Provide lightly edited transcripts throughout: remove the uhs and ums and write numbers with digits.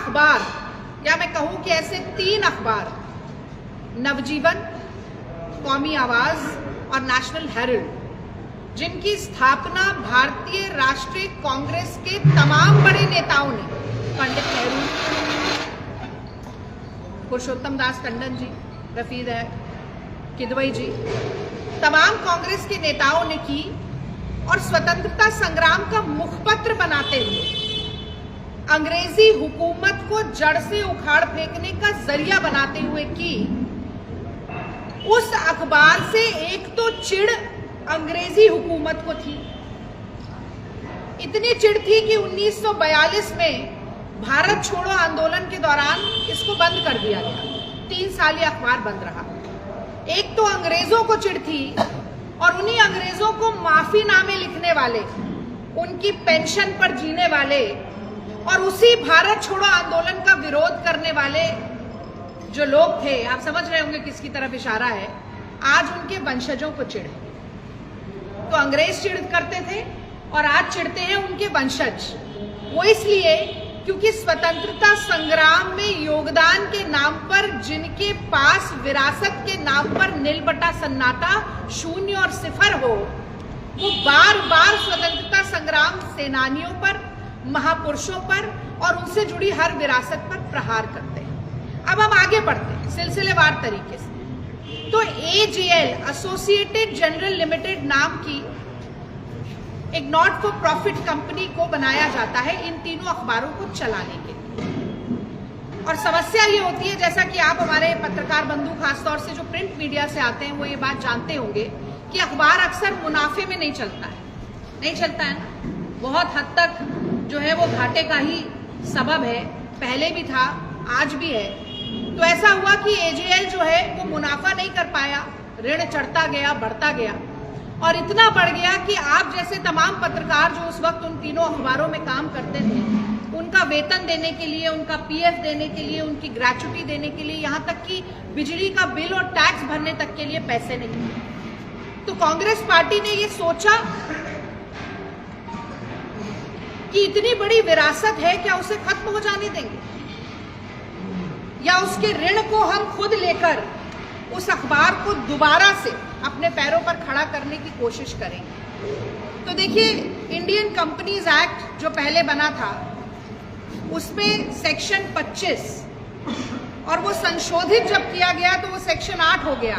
अखबार, या मैं कहूं कि ऐसे 3 अखबार, नवजीवन, कौमी आवाज और नेशनल हेराल्ड, जिनकी स्थापना भारतीय राष्ट्रीय कांग्रेस के तमाम बड़े नेताओं ने, पंडित नेहरू, पुरुषोत्तम दास टंडन जी, रफीद है किदवई जी, तमाम कांग्रेस के नेताओं ने की और स्वतंत्रता संग्राम का मुखपत्र बनाते हुए अंग्रेजी हुकूमत को जड़ से उखाड़ फेंकने का जरिया बनाते हुए की। उस अखबार से एक तो चिढ़ अंग्रेजी हुकूमत को थी, इतनी चिढ़ थी कि 1942 में भारत छोड़ो आंदोलन के दौरान इसको बंद कर दिया गया। 3 साल ये अखबार बंद रहा। एक तो अंग्रेजों को चिढ़ थी और उन्हीं अंग्रेजों को माफीनामे लिखने वाले, उनकी पेंशन पर जीने वाले और उसी भारत छोड़ो आंदोलन का विरोध करने वाले जो लोग थे, आप समझ रहे होंगे किसकी तरफ इशारा है, आज उनके वंशजों को चिढ़। तो अंग्रेज चिढ़ करते थे और आज चिढ़ते हैं उनके वंशज। वो इसलिए क्योंकि स्वतंत्रता संग्राम में योगदान के नाम पर जिनके पास विरासत के नाम पर नील बटा सन्नाटा, शून्य और सिफर हो, वो बार बार स्वतंत्रता संग्राम सेनानियों पर, महापुरुषों पर और उनसे जुड़ी हर विरासत पर प्रहार करते हैं। अब हम आगे बढ़ते हैं सिलसिलेवार तरीके से। तो एजेएल, एसोसिएटेड जनरल लिमिटेड नाम की एक नॉट फॉर प्रॉफिट कंपनी को बनाया जाता है इन तीनों अखबारों को चलाने के लिए। और समस्या ये होती है, जैसा कि आप हमारे पत्रकार बंधु खासतौर से जो प्रिंट मीडिया से आते हैं वो ये बात जानते होंगे कि अखबार अक्सर मुनाफे में नहीं चलता है, नहीं चलता है ना, बहुत हद तक जो है वो घाटे का ही सबब है, पहले भी था आज भी है। तो ऐसा हुआ कि एजेएल जो है वो मुनाफा नहीं कर पाया, ऋण चढ़ता गया, बढ़ता गया और इतना बढ़ गया कि आप जैसे तमाम पत्रकार जो उस वक्त उन तीनों अखबारों में काम करते थे, उनका वेतन देने के लिए, उनका पीएफ देने के लिए, उनकी ग्रेच्युटी देने के लिए, यहाँ तक कि बिजली का बिल और टैक्स भरने तक के लिए पैसे नहीं थे। तो कांग्रेस पार्टी ने ये सोचा कि इतनी बड़ी विरासत है, क्या उसे खत्म हो जाने देंगे या उसके ऋण को हम खुद लेकर उस अखबार को दोबारा से अपने पैरों पर खड़ा करने की कोशिश करेंगे। तो देखिए, इंडियन कंपनीज एक्ट जो पहले बना था उसमें सेक्शन 25 और वो संशोधित जब किया गया तो वो सेक्शन 8 हो गया,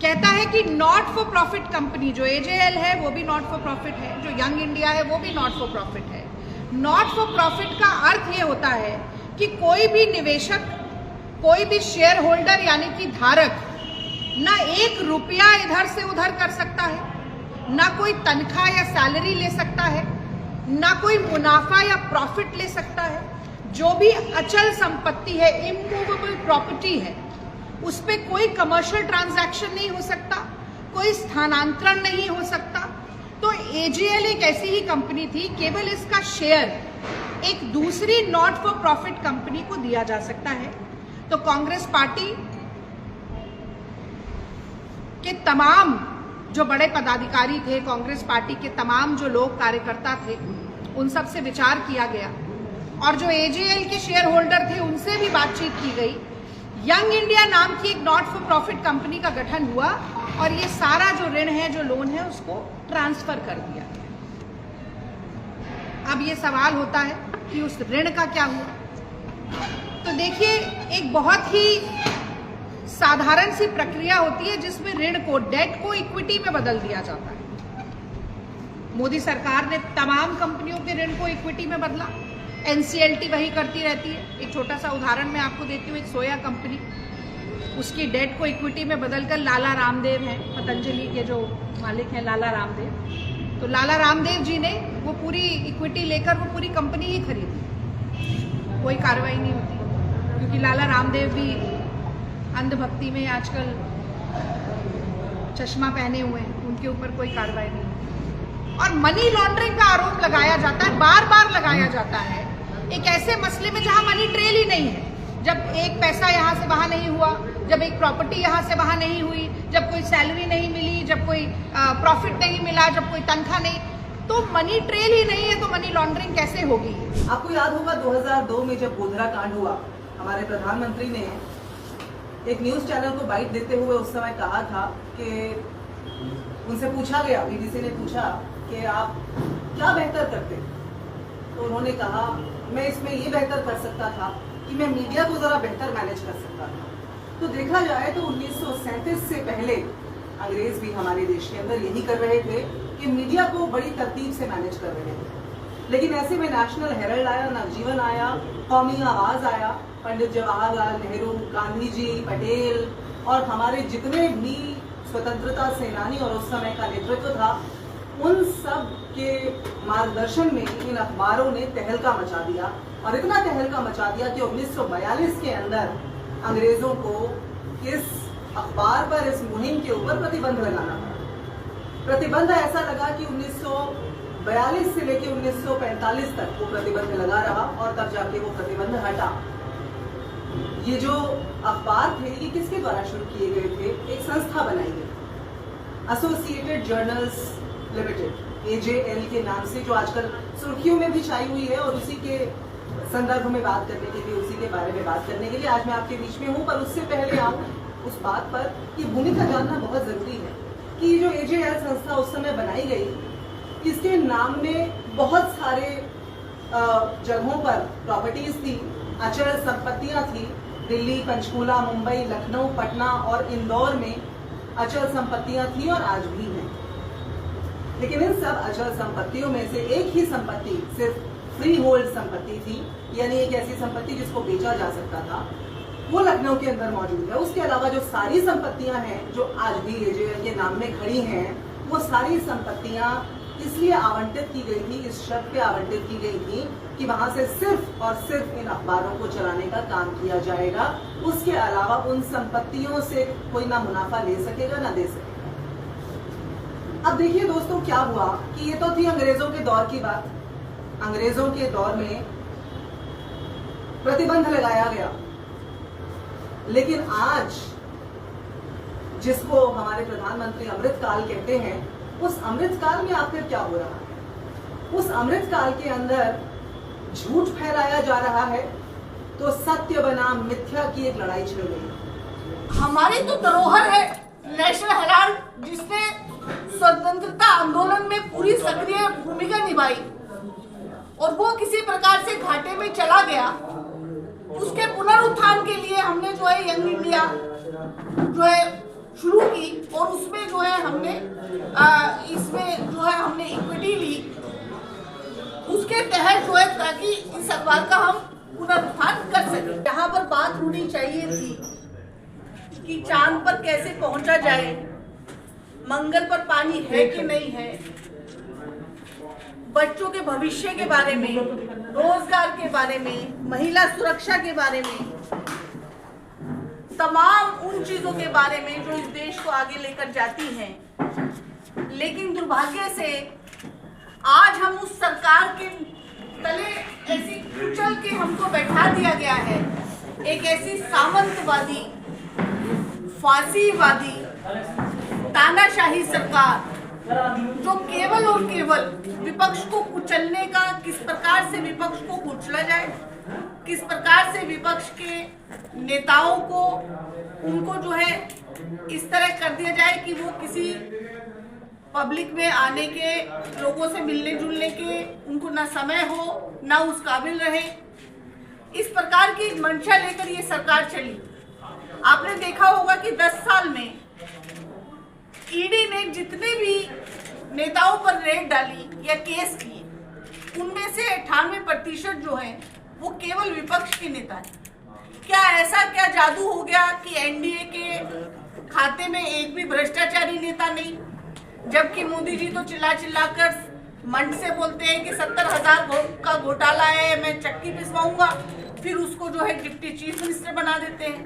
कहता है कि नॉट फॉर प्रॉफिट कंपनी, जो एजेएल है वो भी नॉट फॉर प्रॉफिट है, जो यंग इंडिया है वो भी नॉट फॉर प्रॉफिट है। नॉट फॉर प्रॉफिट का अर्थ ये होता है कि कोई भी निवेशक, कोई भी शेयर होल्डर यानी कि धारक ना 1 रुपया इधर से उधर कर सकता है, ना कोई तनख्वाह या सैलरी ले सकता है, ना कोई मुनाफा या प्रॉफिट ले सकता है। जो भी अचल संपत्ति है, इमूवेबल प्रॉपर्टी है, उस पे कोई कमर्शियल ट्रांजैक्शन नहीं हो सकता, कोई स्थानांतरण नहीं हो सकता। तो एजेएल एक ऐसी ही कंपनी थी, केवल इसका शेयर एक दूसरी नॉट फॉर प्रॉफिट कंपनी को दिया जा सकता है। तो कांग्रेस पार्टी के तमाम जो बड़े पदाधिकारी थे, कांग्रेस पार्टी के तमाम जो लोग कार्यकर्ता थे, उन सब से विचार किया गया और जो एजेएल के शेयर होल्डर थे उनसे भी बातचीत की गई। यंग इंडिया नाम की एक नॉट फॉर प्रॉफिट कंपनी का गठन हुआ और ये सारा जो ऋण है, जो लोन है, उसको ट्रांसफर कर दिया गया। अब ये सवाल होता है कि उस ऋण का क्या हुआ। तो देखिए, एक बहुत ही साधारण सी प्रक्रिया होती है जिसमें ऋण को, डेट को इक्विटी में बदल दिया जाता है। मोदी सरकार ने तमाम कंपनियों के ऋण को इक्विटी में बदला, एनसीएलटी वही करती रहती है। एक छोटा सा उदाहरण मैं आपको देती हूँ, एक सोया कंपनी, उसकी डेट को इक्विटी में बदलकर लाला रामदेव हैं, पतंजलि के जो मालिक हैं लाला रामदेव, तो लाला रामदेव जी ने वो पूरी इक्विटी लेकर वो पूरी कंपनी ही खरीदी। कोई कार्रवाई नहीं होती क्योंकि लाला रामदेव भी अंधभक्ति में आजकल चश्मा पहने हुए हैं, उनके ऊपर कोई कार्रवाई नहीं। और मनी लॉन्ड्रिंग का आरोप लगाया जाता है, बार बार लगाया जाता है, एक ऐसे मसले में जहां मनी ट्रेल ही नहीं है। जब एक पैसा यहाँ से वहां नहीं हुआ, जब एक प्रॉपर्टी यहाँ से वहां नहीं हुई, जब कोई सैलरी नहीं मिली, जब कोई प्रॉफिट नहीं मिला, जब कोई तनख्वाह नहीं, तो मनी ट्रेल ही नहीं है तो मनी लॉन्ड्रिंग कैसे होगी? आपको याद होगा 2002 में जब गोधरा कांड हुआ, हमारे प्रधानमंत्री ने एक न्यूज चैनल को बाइट देते हुए उस समय कहा था कि उनसे पूछा गया, बीबीसी ने पूछा कि आप क्या बेहतर करते, तो उन्होंने कहा मैं इसमें ये बेहतर कर सकता था कि मैं मीडिया को जरा बेहतर मैनेज कर सकता था। तो देखा जाए तो 1937 से पहले अंग्रेज भी हमारे देश के अंदर यही कर रहे थे कि मीडिया को बड़ी तरतीब से मैनेज कर रहे थे। लेकिन ऐसे में नेशनल हेराल्ड आया, नवजीवन आया, कौमी आवाज आया, पंडित जवाहरलाल नेहरू, गांधी जी, पटेल और हमारे जितने भी स्वतंत्रता सेनानी और उस समय का नेतृत्व था, उन सब के मार्गदर्शन में इन अखबारों ने तहलका मचा दिया। और इतना तहलका मचा दिया कि 1942 के अंदर अंग्रेजों को इस अखबार पर, इस मुहिम के ऊपर प्रतिबंध लगाना पड़ा। प्रतिबंध ऐसा लगा कि 1942 से लेकर 1945 तक वो प्रतिबंध लगा रहा और तब जाके वो प्रतिबंध हटा। ये जो अखबार थे ये किसके द्वारा शुरू किए गए थे? एक संस्था बनाई गई, एसोसिएटेड जर्नल्स लिमिटेड, AJL के नाम से, जो आजकल सुर्खियों में भी छाई हुई है। और उसी के संदर्भ में बात करने के लिए, उसी के बारे में बात करने के लिए आज मैं आपके बीच में हूँ। पर उससे पहले आऊँ उस बात पर, ये भूमिका जानना बहुत जरूरी है कि ये जो AJL संस्था उस समय बनाई गई, इसके नाम में बहुत सारे जगहों पर प्रॉपर्टीज थी, अचल संपत्तियां थी। दिल्ली, पंचकुला, मुंबई, लखनऊ, पटना और इंदौर में अचल संपत्तियां थी और आज भी हैं। लेकिन इन सब अचल संपत्तियों में से एक ही संपत्ति सिर्फ फ्री होल्ड संपत्ति थी, यानी एक ऐसी संपत्ति जिसको बेचा जा सकता था, वो लखनऊ के अंदर मौजूद है। उसके अलावा जो सारी संपत्तियां हैं जो आज भी AJL के नाम में खड़ी हैं, वो सारी संपत्तियां इसलिए आवंटित की गई थी, इस शर्त पे आवंटित की गई थी कि वहां से सिर्फ और सिर्फ इन अखबारों को चलाने का काम किया जाएगा। उसके अलावा उन संपत्तियों से कोई ना मुनाफा ले सकेगा ना दे सकेगा। अब देखिए दोस्तों, क्या हुआ कि ये तो थी अंग्रेजों के दौर की बात। अंग्रेजों के दौर में प्रतिबंध लगाया गया, लेकिन आज जिसको हमारे प्रधानमंत्री अमृतकाल कहते हैं, उस अमृतकाल में आखिर क्या हो रहा है? उस अमृतकाल के अंदर झूठ फैलाया जा रहा है तो सत्य बनाम मिथ्या की एक लड़ाई छिड़ गई। हमारी तो धरोहर है नेशनल हेराल्ड, जिसने स्वतंत्रता आंदोलन में पूरी सक्रिय भूमिका निभाई और वो किसी प्रकार से घाटे में चला गया। उसके पुनरुत्थान के लिए हमने जो है यंग इंडिया जो है शुरू की और उसमें जो है हमने इसमें जो है हमने इक्विटी ली, उसके तहत जो है ताकि इस अखबार का हम पुनरुत्थान कर सके। यहाँ पर बात होनी चाहिए थी कि चांद पर कैसे पहुंचा जाए, मंगल पर पानी है कि नहीं है, बच्चों के भविष्य के बारे में, रोजगार के बारे में, महिला सुरक्षा के बारे में, तमाम उन चीजों के बारे में जो इस देश को आगे लेकर जाती हैं। लेकिन दुर्भाग्य से आज हम उस सरकार के तले ऐसी कुचल के हमको बैठा दिया गया है, एक ऐसी सामंतवादी, फांसीवादी, तानाशाही सरकार जो केवल और केवल विपक्ष को कुचलने का, किस प्रकार से विपक्ष को कुचला जाए, किस प्रकार से विपक्ष के नेताओं को, उनको जो है इस तरह कर दिया जाए कि वो किसी पब्लिक में आने के, लोगों से मिलने जुलने के उनको ना समय हो, ना उस काबिल रहे। इस प्रकार की मंशा लेकर ये सरकार चली। आपने देखा होगा कि 10 साल में ईडी ने जितने भी नेताओं पर रेड डाली या केस किए, उनमें से 98% जो है वो केवल विपक्ष के नेता हैं। क्या ऐसा क्या जादू हो गया कि एनडीए के खाते में एक भी भ्रष्टाचारी नेता नहीं, जबकि मोदी जी तो चिल्ला कर मंच से बोलते हैं कि 70,000 का घोटाला है, मैं चक्की पिसवाऊंगा, फिर उसको जो है डिप्टी चीफ मिनिस्टर बना देते हैं।